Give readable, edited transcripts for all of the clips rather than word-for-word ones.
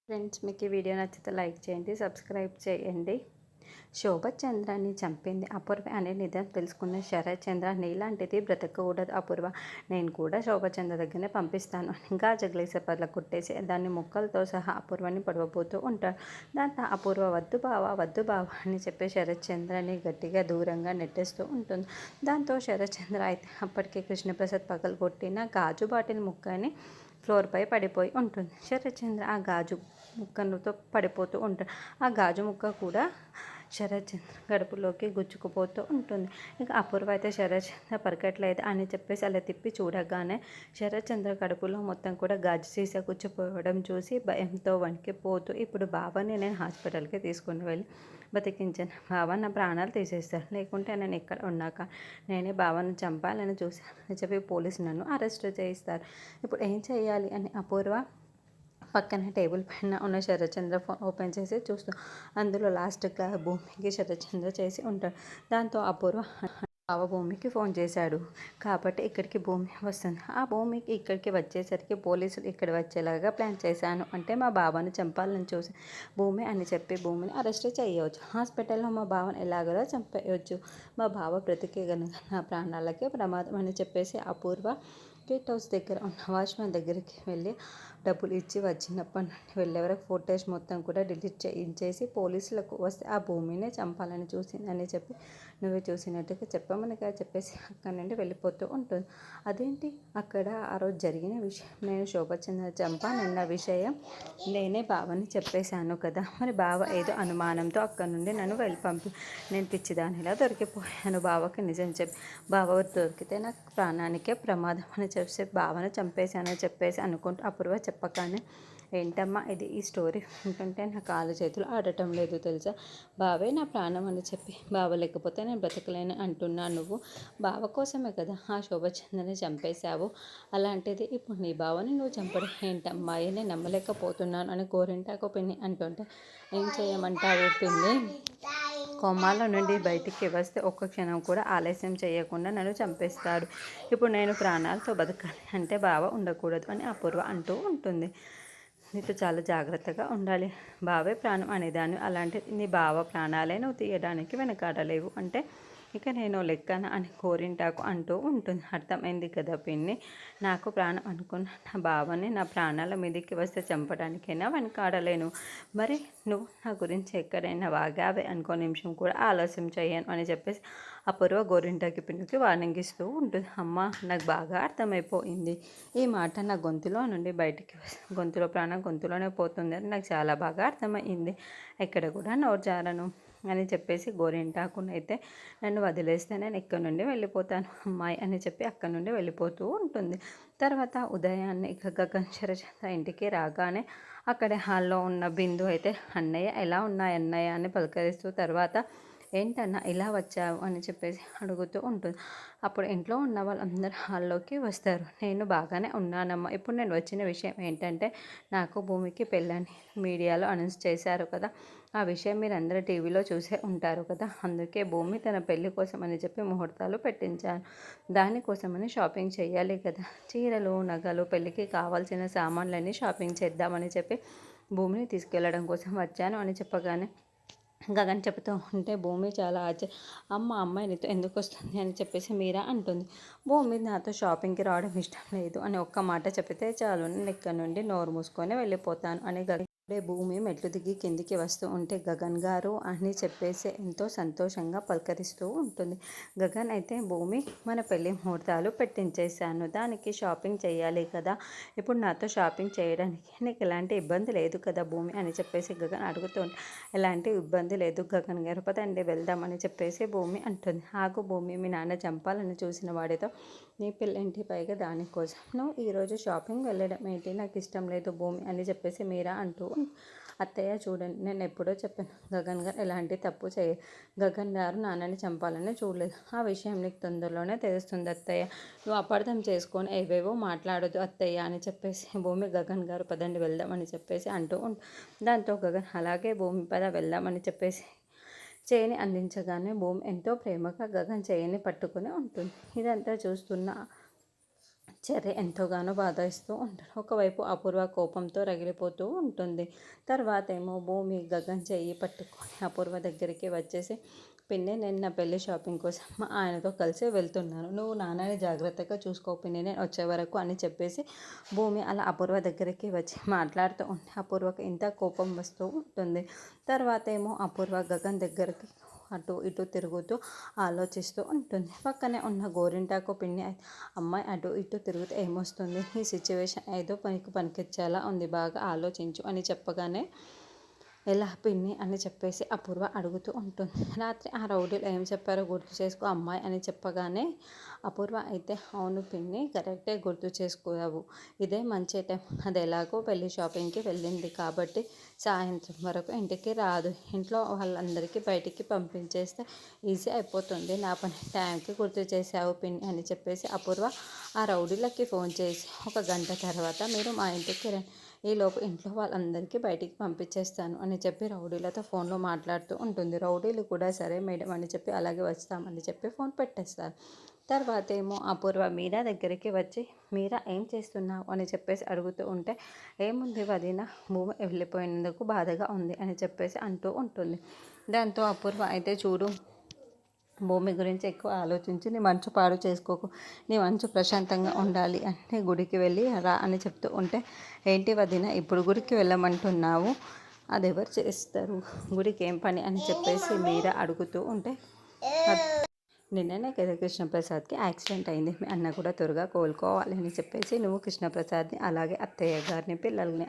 Friends, మీకు ఈ video నచ్చితే లైక్ చేయండి, సబ్స్క్రైబ్ చేయండి. శోభత్ చంద్రాన్ని చంపింది అపూర్వ అనే నిజం తెలుసుకున్న శరత్ చంద్ర, నీలాంటిది బ్రతకకూడదు అపూర్వ, నేను కూడా శోభత్ చంద్ర దగ్గరనే పంపిస్తాను అని గాజుగ్లేసే పర్ల కుట్టేసి దాన్ని ముక్కలతో సహా అపూర్వని పడవబోతూ ఉంటాడు. దాంతో అపూర్వ వద్దు బావా వద్దు బావా అని చెప్పి శరత్ చంద్రని గట్టిగా దూరంగా నెట్టేస్తూ ఉంటుంది. దాంతో శరత్ చంద్ర అయితే అప్పటికే కృష్ణప్రసాద్ పగలు కొట్టిన గాజు బాటిల్ ముక్కని ఫ్లోర్పై పడిపోయి ఉంటుంది. శరత్చంద్ర ఆ గాజు ముక్కతో పడిపోతూ ఉంటాడు. ఆ గాజు ముక్క కూడా శరత్చంద్ర గడుపులోకి గుచ్చుకుపోతూ ఉంటుంది. ఇక అపూర్వ అయితే శరత్చంద్ర పరిగెట్లేదు అని చెప్పేసి అలా తిప్పి చూడగానే శరత్చంద్ర కడుపులో మొత్తం కూడా గాజు సీసా గుచ్చిపోవడం చూసి భయంతో వణికిపోతూ, ఇప్పుడు బాబాని నేను హాస్పిటల్కి తీసుకుని వెళ్ళి బతికించాను. బావ నా ప్రాణాలు తీసేస్తారు, లేకుంటే నేను ఇక్కడ ఉన్నాక నేనే బావను చంపాలని చూశాను అని చెప్పి పోలీసు నన్ను అరెస్ట్ చేయిస్తారు. ఇప్పుడు ఏం చేయాలి అని అపూర్వ పక్కన టేబుల్ పైన ఉన్న శరత్చంద్ర ఫోన్ ఓపెన్ చేసి చూస్తూ అందులో లాస్ట్గా భూమికి శరత్చంద్ర చేసి ఉంటాడు. దాంతో అపూర్వ బావ భూమికి ఫోన్ చేశాడు కాబట్టి ఇక్కడికి భూమి వస్తుంది. ఆ భూమికి ఇక్కడికి వచ్చేసరికి పోలీసులు ఇక్కడ వచ్చేలాగా ప్లాన్ చేశాను అంటే మా బావను చంపాలని చూసి భూమి అని చెప్పి భూమిని అరెస్ట్ చేయవచ్చు. హాస్పిటల్లో మా బావను ఎలాగోలా చంపేయవచ్చు. మా బావ బ్రతికే కనుక నా ప్రాణాలకే ప్రమాదం అని చెప్పేసి అపూర్వ గేట్ హౌస్ దగ్గర ఉన్న వాచ్మెన్ దగ్గరికి వెళ్ళి డబ్బులు ఇచ్చి వచ్చినప్పటి నుండి వెళ్ళే వరకు ఫోటోస్ మొత్తం కూడా డిలీట్ చేయించేసి పోలీసులకు వస్తే ఆ భూమినే చంపాలని చూసిందని చెప్పి నువ్వే చూసినట్టుగా చెప్పమనిగా చెప్పేసి అక్కడి నుండి వెళ్ళిపోతూ ఉంటుంది. అదేంటి అక్కడ ఆ రోజు జరిగిన విషయం, నేను శోభచంద్ర చంపానన్న విషయం నేనే బావని చెప్పేశాను కదా, మరి బావ ఏదో అనుమానంతో అక్కడి నుండి నన్ను పంపి నేను పిచ్చిదానిలా దొరికిపోయాను. బావకి నిజం చెప్పి బావ దొరికితే నాకు ప్రాణానికే ప్రమాదం అని చెప్పి బావను చంపేశానని చెప్పేసి అనుకుంటూ అపూర్వ చెప్పగానే, ఏంటమ్మా ఇది ఈ స్టోరీ వింటుంటే నా కాళ్ళు చేతులు ఆడటం లేదు తెలుసా, బావే నా ప్రాణం అని చెప్పి బావ లేకపోతే నేను బ్రతకలేను అంటున్నా, నువ్వు బావ కోసమే కదా ఆ శోభచంద్రని చంపేశావు, అలాంటిది ఇప్పుడు నీ బావని నువ్వు చంపడం ఏంటమ్మా, నేను నమ్మలేకపోతున్నాను అని గోరింటాకు పిన్ని అంటుంటే, ఏం చేయమంటావు పిన్ని, కొమ్మాల నుండి బయటికి వస్తే ఒక్క క్షణం కూడా ఆలస్యం చేయకుండా నన్ను చంపేస్తాడు, ఇప్పుడు నేను ప్రాణాలతో బతకాలి అంటే బావ ఉండకూడదు అని అపూర్వ అంటూ ఉంటుంది. నీతో చాలా జాగ్రత్తగా ఉండాలి, బావే ప్రాణం అనేదాన్ని, అలాంటి నీ బావ ప్రాణాలే నువ్వు తీయడానికి వెనకాడలేవు అంటే ఇక నేను లెక్కన అని కోరింటాకు అంటూ ఉంటుంది. అర్థమైంది కదా పిన్ని, నాకు ప్రాణం అనుకున్న నా బావని నా ప్రాణాల మీదకి వస్తే చంపడానికైనా వెనకాడలేను, మరి నువ్వు నా గురించి ఎక్కడైనా వాగావే అనుకో నిమిషం కూడా ఆలస్యం చేయను అని చెప్పేసి అపూర్వ గోరింటాకి పిన్నికి వార్నింగ్ ఇస్తూ ఉంటుంది. అమ్మ నాకు బాగా అర్థమైపోయింది, ఈ మాట నా గొంతులో నుండి బయటికి గొంతులో ప్రాణం గొంతులోనే పోతుంది అని నాకు చాలా బాగా అర్థమైంది, ఎక్కడ కూడా నోరు జారను అని చెప్పేసి గోరింటాకునైతే నన్ను వదిలేస్తే నేను ఇక్కడ నుండి వెళ్ళిపోతాను అమ్మాయి అని చెప్పి అక్కడ నుండి వెళ్ళిపోతూ ఉంటుంది. తర్వాత ఉదయాన్నే ఇక గగన్ శరచంద్ర ఇంటికి రాగానే అక్కడ హాల్లో ఉన్న బిందు అయితే అన్నయ్య ఎలా ఉన్నాయి అన్నయ్య అని పలకరిస్తూ, తర్వాత ఏంటన్నా ఇలా వచ్చావు అని చెప్పేసి అడుగుతూ ఉంటుంది. అప్పుడు ఇంట్లో ఉన్న వాళ్ళందరూ హాల్లోకి వస్తారు. నేను బాగానే ఉన్నానమ్మా, ఇప్పుడు నేను వచ్చిన విషయం ఏంటంటే నాకు భూమికి పెళ్ళని మీడియాలో అనౌన్స్ చేశారు కదా, ఆ విషయం మీరు అందరూ టీవీలో చూసే ఉంటారు కదా, అందుకే భూమి తన పెళ్లి కోసం అని చెప్పి ముహూర్తాలు పెట్టించాను, దానికోసమని షాపింగ్ చేయాలి కదా, చీరలు నగలు పెళ్ళికి కావాల్సిన సామాన్లన్నీ షాపింగ్ చేద్దామని చెప్పి భూమిని తీసుకెళ్ళడం కోసం వచ్చాను అని చెప్పగానే గగన్ చెప్తూ ఉంటే భూమి చాలా అమ్మాయి నీతో ఎందుకు వస్తుంది అని చెప్పేసి మీరా అంటుంది. భూమి నాతో షాపింగ్కి రావడం ఇష్టం లేదు అని ఒక్క మాట చెప్పితే చాలు, నేను ఇక్కడ నుండి నోరు మూసుకొని వెళ్ళిపోతాను అని అప్పుడే భూమి మెట్లు దిగి కిందికి వస్తూ ఉంటే గగన్ గారు అని చెప్పేసి ఎంతో సంతోషంగా పలకరిస్తూ ఉంటుంది. గగన్ అయితే భూమి మన పెళ్లి ముహూర్తాలు పెట్టించేశాను, దానికి షాపింగ్ చేయాలి కదా, ఇప్పుడు నాతో షాపింగ్ చేయడానికి నీకు ఎలాంటి ఇబ్బంది లేదు కదా భూమి అని చెప్పేసి గగన్ అడుగుతూ ఎలాంటి ఇబ్బంది లేదు గగన్ గారు, పదండి వెళ్దామని చెప్పేసి భూమి అంటుంది. ఆగు భూమి, మీ నాన్న చంపాలని చూసిన వాడితో నీ పెళ్ళేంటి, పైగా దానికోసం నువ్వు ఈరోజు షాపింగ్ వెళ్ళడం ఏంటి, నాకు ఇష్టం లేదు భూమి అని చెప్పేసి మీరా అంటూ, అత్తయ్య చూడండి నేను ఎప్పుడో చెప్పాను గగన్ గారు ఎలాంటి తప్పు గగన్ గారు నాన్నని చంపాలని చూడలేదు, ఆ విషయం నీకు తొందరలోనే తెలుస్తుంది అత్తయ్య, నువ్వు అపార్థం చేసుకొని ఏవేవో మాట్లాడదు అత్తయ్య అని చెప్పేసి భూమి గగన్ గారు పదండి వెళ్దామని చెప్పేసి అంటూ దాంతో గగన్ అలాగే భూమి పద వెళ్దామని చెప్పేసి చేయిని అందించగానే భూమి ఎంతో ప్రేమగా గగన్ చేయిని పట్టుకుని ఉంటుంది. ఇదంతా చూస్తున్న చెర్రి ఎంతోగానో బాధేస్తూ ఉంటాడు. ఒకవైపు అపూర్వ కోపంతో రగిలిపోతూ ఉంటుంది. తర్వాత ఏమో భూమి గగన్ చెయ్యి పట్టుకొని అపూర్వ దగ్గరికి వచ్చేసి, పిన్ని నేను నా పెళ్లి షాపింగ్ కోసం మా ఆయనతో కలిసి వెళ్తున్నాను, నువ్వు నాన్నని జాగ్రత్తగా చూసుకో పిన్ని నేను వచ్చే వరకు అని చెప్పేసి భూమి అలా అపూర్వ దగ్గరికి వచ్చి మాట్లాడుతూ ఉంటే అపూర్వకు ఇంత కోపం వస్తూ ఉంటుంది. తర్వాత ఏమో అపూర్వ గగన్ దగ్గరికి అటు ఇటు తిరుగుతూ ఆలోచిస్తూ ఉంటుంది. పక్కనే ఉన్న గోరింటాకు పిన్ని అమ్మాయి అటు ఇటు తిరుగుతూ ఏమొస్తుంది, ఈ సిచ్యువేషన్ ఏదో పనికిచ్చేలా ఉంది, బాగా ఆలోచించు అని చెప్పగానే ఎలా పిన్ని అని చెప్పేసి అపూర్వ అడుగుతూ ఉంటుంది. రాత్రి ఆ రౌడీలు ఏం చెప్పారో గుర్తు చేసుకో అమ్మాయి అని చెప్పగానే అపూర్వ అయితే అవును పిన్ని కరెక్టే గుర్తు చేసుకోవు, ఇదే మంచి టైం, అది ఎలాగో పెళ్లి షాపింగ్కి వెళ్ళింది కాబట్టి సాయంత్రం వరకు ఇంటికి రాదు, ఇంట్లో వాళ్ళందరికీ బయటికి పంపించేస్తే ఈజీ అయిపోతుంది, నా పని టైంకి గుర్తు చేసావు పిన్ని అని చెప్పేసి అపూర్వ ఆ రౌడీలకి ఫోన్ చేసి ఒక గంట తర్వాత మీరు మా ఇంటికి రండి, ఈలోపు ఇంట్లో వాళ్ళందరికీ బయటికి పంపించేస్తాను అని చెప్పి రౌడీలతో ఫోన్లో మాట్లాడుతూ ఉంటుంది. రౌడీలు కూడా సరే మేడం అని చెప్పి అలాగే వస్తామని చెప్పి ఫోన్ పెట్టేస్తారు. తర్వాత ఏమో అపూర్వ మీరా దగ్గరికి వచ్చి మీరా ఏం చేస్తున్నావు అని చెప్పేసి అడుగుతూ ఉంటే ఏముంది వదిన భూమి వెళ్ళిపోయినందుకు బాధగా ఉంది అని చెప్పేసి అంటూ ఉంటుంది. దాంతో అపూర్వ అయితే చూడు భూమి గురించి ఎక్కువ ఆలోచించి నీ మనసు పాడు చేసుకోకు, నీ మనసు ప్రశాంతంగా ఉండాలి అంటే గుడికి వెళ్ళి రా అని చెప్తూ ఉంటే ఏంటి వదిన ఇప్పుడు గుడికి వెళ్ళమంటున్నావు, అది ఎవరు చేస్తారు గుడికి ఏం పని అని చెప్పేసి మీరా అడుగుతూ ఉంటే నిన్ననే కదా కృష్ణప్రసాద్కి యాక్సిడెంట్ అయింది, మీ అన్న కూడా త్వరగా కోలుకోవాలి అని చెప్పేసి నువ్వు కృష్ణప్రసాద్ని అలాగే అత్తయ్య గారిని పిల్లల్ని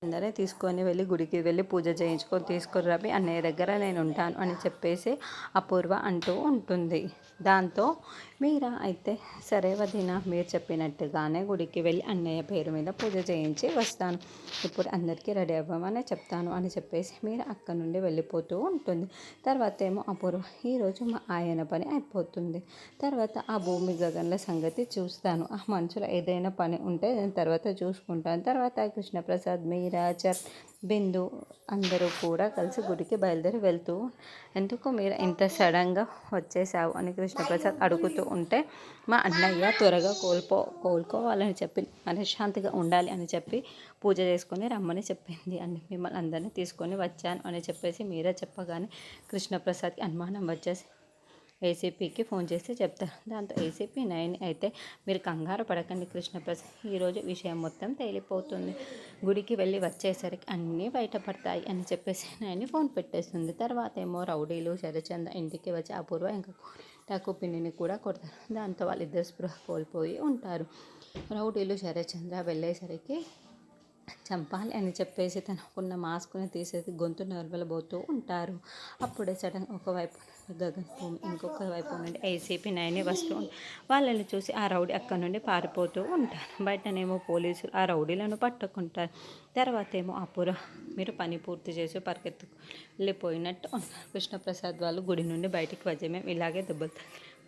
అందరే తీసుకొని వెళ్ళి గుడికి వెళ్ళి పూజ చేయించుకొని తీసుకుని రవి అన్నయ్య దగ్గర నేను ఉంటాను అని చెప్పేసి అపూర్వ అంటూ ఉంటుంది. దాంతో మీరా అయితే సరే వదిన మీరు చెప్పినట్టుగానే గుడికి వెళ్ళి అన్నయ్య పేరు మీద పూజ చేయించి వస్తాను, ఇప్పుడు అందరికీ రెడీ అవ్వమని చెప్తాను అని చెప్పేసి మీరు అక్కడ నుండి వెళ్ళిపోతూ ఉంటుంది. తర్వాత ఏమో అపూర్వ ఈరోజు మా ఆయన పని అయిపోతుంది, తర్వాత ఆ భూమి గగన్ల సంగతి చూస్తాను, ఆ మనుషులు ఏదైనా పని ఉంటే నేను తర్వాత చూసుకుంటాను, తర్వాత కృష్ణప్రసాద్ మీరా బిందు అందరూ కూడా కలిసి గుడికి బయలుదేరి వెళ్తూ ఎందుకు మీరు ఇంత సడన్గా వచ్చేసావు అని కృష్ణప్రసాద్ అడుగుతూ ఉంటే మా అన్నయ్య త్వరగా కోలుకోవాలని చెప్పి మనశ్శాంతిగా ఉండాలి అని చెప్పి పూజ చేసుకొని రమ్మని చెప్పింది అండి, మిమ్మల్ని అందరినీ తీసుకొని వచ్చాను అని చెప్పేసి మీరే చెప్పగానే కృష్ణప్రసాద్కి అనుమానం వచ్చేసి ఏసీపీకి ఫోన్ చేసి చెప్తారు. దాంతో ఏసీపీ 9 అయితే మీరు కంగారు పడకండి కృష్ణప్రసాద్, ఈరోజు విషయం మొత్తం తేలిపోతుంది, గుడికి వెళ్ళి వచ్చేసరికి అన్నీ బయటపడతాయి అని చెప్పేసి 9 ఫోన్ పెట్టేస్తుంది. తర్వాత ఏమో రౌడీలు శరచంద్ర ఇంటికి వచ్చి అపూర్వ ఇంకా టాకు పిన్నిని కూడా కొడతారు. దాంతో వాళ్ళిద్దరు స్పృహ కోల్పోయి ఉంటారు. రౌడీలు శరచంద్ర వెళ్ళేసరికి చంపాలి అని చెప్పేసి తనకున్న మాస్క్ని తీసేసి గొంతు నలబలబోతూ ఉంటారు. అప్పుడే సడన్ ఒకవైపు గగన్ భూమి ఇంకొక వైపు నుండి ఏసీపీ 9 వస్తూ వాళ్ళని చూసి ఆ రౌడీ అక్కడ నుండి పారిపోతూ ఉంటారు. బయటనేమో పోలీసులు ఆ రౌడీలను పట్టుకుంటారు. తర్వాత ఏమో అపూర్వ మీరు పని పూర్తి చేసి పరిగెత్తు వెళ్ళిపోయినట్టు ఉన్నారు. కృష్ణప్రసాద్ వాళ్ళు గుడి నుండి బయటికి వచ్చి మేము ఇలాగే దెబ్బలు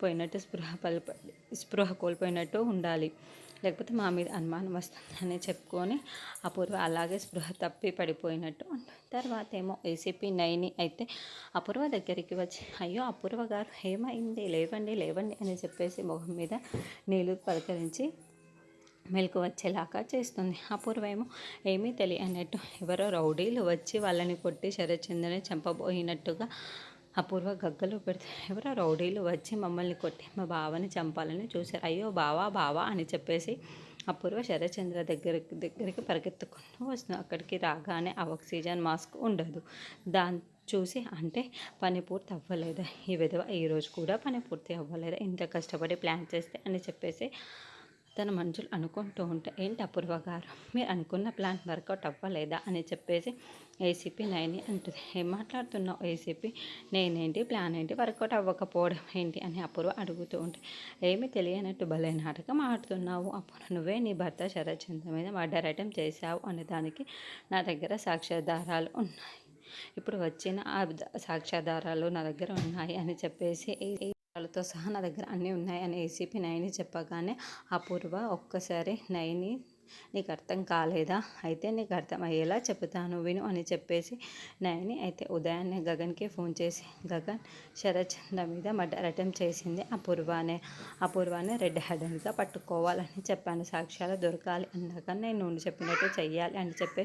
పోయినట్టు స్పృహ కోల్పోయినట్టు ఉండాలి, లేకపోతే మా మీద అనుమానం వస్తుందని చెప్పుకొని అపూర్వ అలాగే స్పృహ తప్పి పడిపోయినట్టు ఉంటుంది. తర్వాత ఏమో ఏసీపీ 9 అయితే అపూర్వ దగ్గరికి వచ్చి అయ్యో అపూర్వ గారు ఏమైంది, లేవండి లేవండి అని చెప్పేసి మొహం మీద నీళ్ళు పలకరించి మెలకు వచ్చేలాగా చేస్తుంది. అపూర్వ ఏమో ఏమీ తెలియనట్టు ఎవరో రౌడీలు వచ్చి వాళ్ళని కొట్టి శరత్చంద్రని చంపబోయినట్టుగా అపూర్వ గగ్గలు పెడితే ఎవరో రౌడీలు వచ్చి మమ్మల్ని కొట్టి మా బావని చంపాలని చూశారు, అయ్యో బావా బావా అని చెప్పేసి అపూర్వ శరత్చంద్ర దగ్గరికి పరిగెత్తుకుంటూ వస్తుంది. అక్కడికి రాగానే ఆక్సిజన్ మాస్క్ ఉండదు. దాన్ని చూసి అంటే పని పూర్తి అవ్వలేదా ఈ విధవ, ఈరోజు కూడా పని పూర్తి అవ్వలేదా ఇంత కష్టపడి ప్లాన్ చేస్తే అని చెప్పేసి తన మనుషులు అనుకుంటూ ఉంటే ఏంటి అపూర్వ గారు మీరు అనుకున్న ప్లాన్ వర్కౌట్ అవ్వలేదా అని చెప్పేసి ఏసీపీ 9 అంటుంది. ఏం మాట్లాడుతున్నావు ఏసీపీ, నేనేంటి ప్లాన్ ఏంటి వర్కౌట్ అవ్వకపోవడం ఏంటి అని అపూర్వ అడుగుతూ ఉంటే ఏమీ తెలియనట్టు భలే నాటకం ఆడుతున్నావు అపూర్వ, నువ్వే నీ భర్త శరత్చంద్ర మీద మర్డర్ అటెంప్ట్ చేశావు అనే దానికి నా దగ్గర సాక్ష్యాధారాలు ఉన్నాయి, ఇప్పుడు వచ్చిన ఆ సాక్ష్యాధారాలు నా దగ్గర ఉన్నాయి అని చెప్పేసి వాళ్ళతో సహా నా దగ్గర అన్నీ ఉన్నాయి అని ఏసీపీ 9 చెప్పగానే అపూర్వ ఒక్కసారి 9 నీకు అర్థం కాలేదా? అయితే నీకు అర్థమయ్యేలా చెబుతాను విను అని చెప్పేసి నయని అయితే ఉదయాన్నే గగన్కి ఫోన్ చేసి గగన్ శరత్చంద్ర మీద మర్డర్ అటెంప్ట్ చేసింది అపూర్వానే రెడ్ హ్యాండెడ్గా పట్టుకోవాలని చెప్పాను. సాక్ష్యాలు దొరకాలి అన్నాక నేను నువ్వు చెప్పినట్టు చెయ్యాలి అని చెప్పి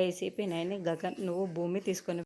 ఏసీపీ నయని గగన్ నువ్వు భూమి తీసుకొని